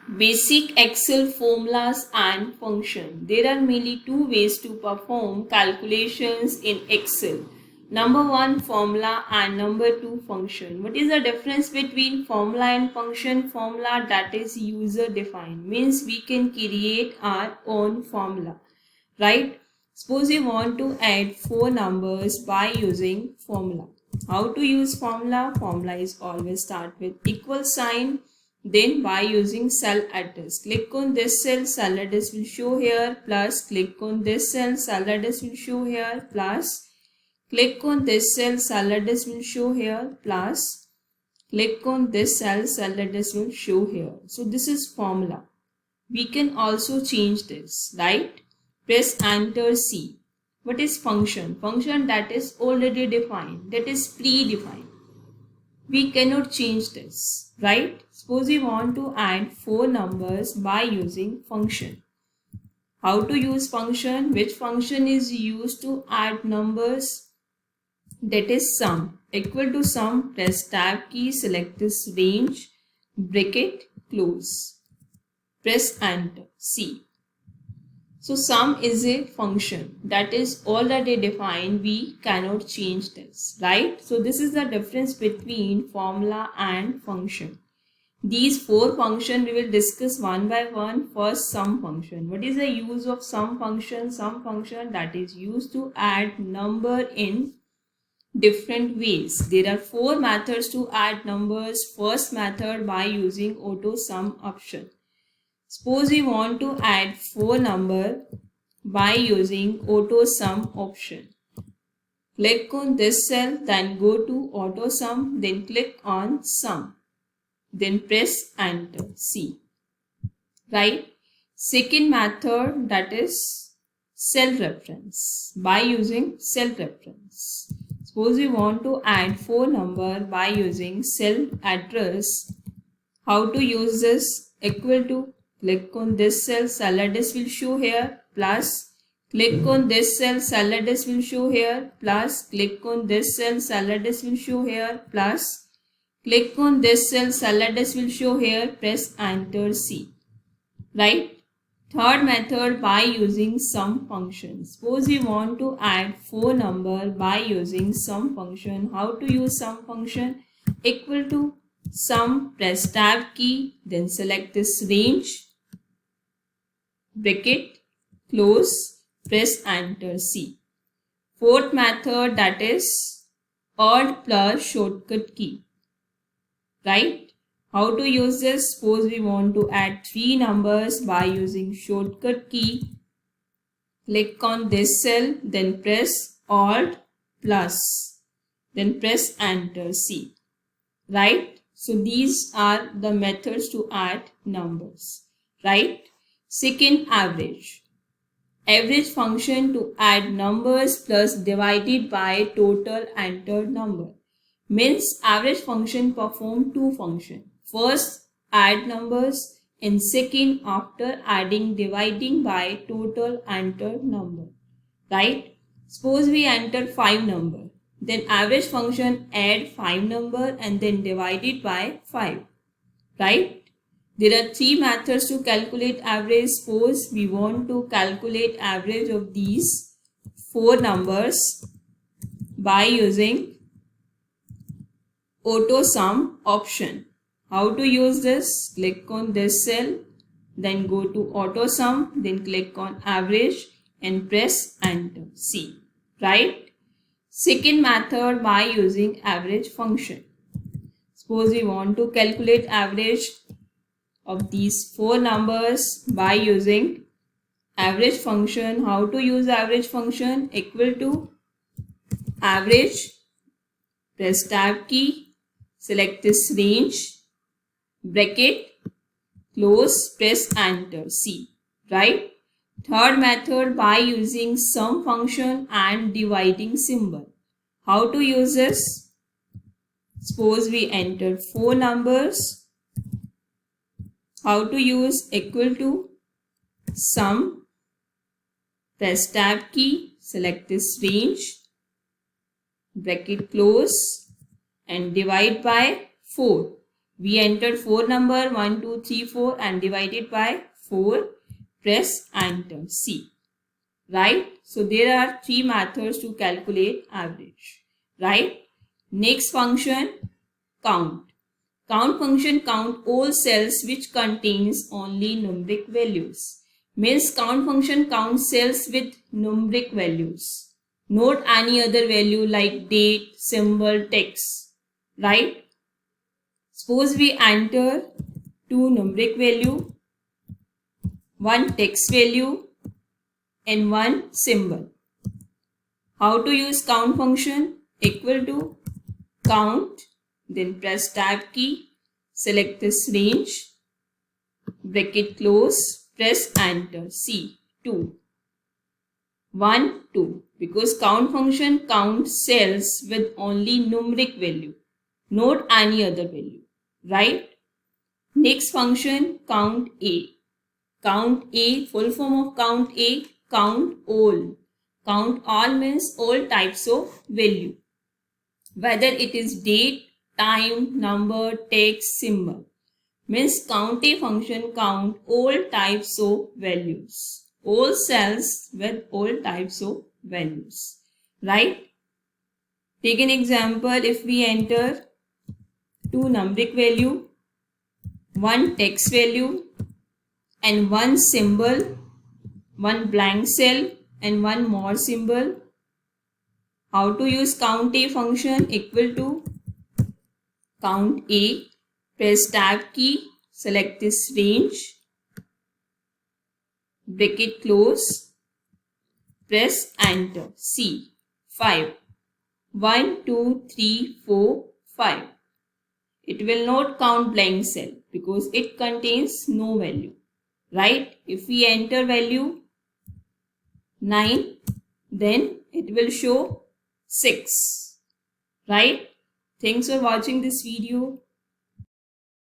Basic Excel formulas and function. There are mainly two ways to perform calculations in Excel. Number one, formula, and number two, function. What is the difference between formula and function? Formula, that is user defined, means we can create our own formula, right? Suppose you want to add four numbers by using formula. How to use formula? Formula is always start with equal sign. Then by using cell address, click on this cell, cell address will show here, plus click on this cell, cell address will show here, plus click on this cell, cell address will show here, plus click on this cell, cell address will show here. So this is formula. We can also change this, right? Press enter C. What is function? Function, that is already defined, that is predefined. We cannot change this, right? Suppose we want to add four numbers by using function. How to use function? Which function is used to add numbers? That is sum. Equal to sum, press tab key, select this range, bracket, close. Press enter, C. So sum is a function that is already defined. We cannot change this, right? So this is the difference between formula and function. These four functions we will discuss one by one. First, sum function. What is the use of sum function? Sum function, that is used to add number in different ways. There are four methods to add numbers. First method, by using auto sum option. Suppose we want to add four numbers by using auto sum option. Click on this cell, then go to auto sum, then click on sum, then press enter, C, right? Second method, that is cell reference, by using cell reference. Suppose we want to add four numbers by using cell address. How to use this? Equal to, click on this cell, cell address will show here, plus click on this cell, cell address will show here, plus click on this cell, cell address will show here, plus click on this cell, cell address will show here, press enter, C, right? Third method, by using sum function. Suppose we want to add four numbers by using sum function. How to use sum function? Equal to sum, press tab key, then select this range, bracket, close, press enter, C. Fourth method, that is alt plus shortcut key, right? How to use this? Suppose we want to add three numbers by using shortcut key. Click on this cell, then press alt plus, then press enter, C, right? So these are the methods to add numbers, right? Second, average. Average function to add numbers plus divided by total entered number. Means average function perform two functions. First, add numbers, and second, after adding, dividing by total entered number, right? Suppose we enter 5 number, then average function add 5 number and then divide it by 5, right? There are three methods to calculate average. Suppose we want to calculate average of these four numbers by using auto sum option. How to use this? Click on this cell, then go to auto sum, then click on average and press enter, C, right? Second method, by using average function. Suppose we want to calculate average of these four numbers by using average function. How to use average function? Equal to average, press tab key, select this range, bracket, close, press enter, C, right? Third method, by using sum function and dividing symbol. How to use this? Suppose we enter four numbers. How to use? Equal to sum, press tab key, select this range, bracket close, and divide by 4. We entered 4 number 1, 2, 3, 4 and divided by 4. Press enter. C. Right? So there are 3 methods to calculate average. Right? Next function, count. Count function count all cells which contains only numeric values. Means count function counts cells with numeric values. Not any other value like date, symbol, text. Right? Suppose we enter 2 numeric value, 1 text value and 1 symbol. How to use count function? Equal to count, then press tab key, select this range, bracket close, press enter. C. 2. 1, 2. Because count function counts cells with only numeric value, not any other value. Right? Next function, count A. Count A, full form of count A, count all. Count all means all types of value. Whether it is date, time, number, text, symbol. Means count A function count all types of values. All cells with all types of values. Right? Take an example. If we enter 2 numeric value, 1 text value and 1 symbol, 1 blank cell and 1 more symbol. How to use count A function? Equal to count A, press tab key, select this range, bracket close, press enter. C. 5. 1, 2, 3, 4, 5. It will not count blank cell because it contains no value. Right? If we enter value 9, then it will show 6. Right? Thanks for watching this video.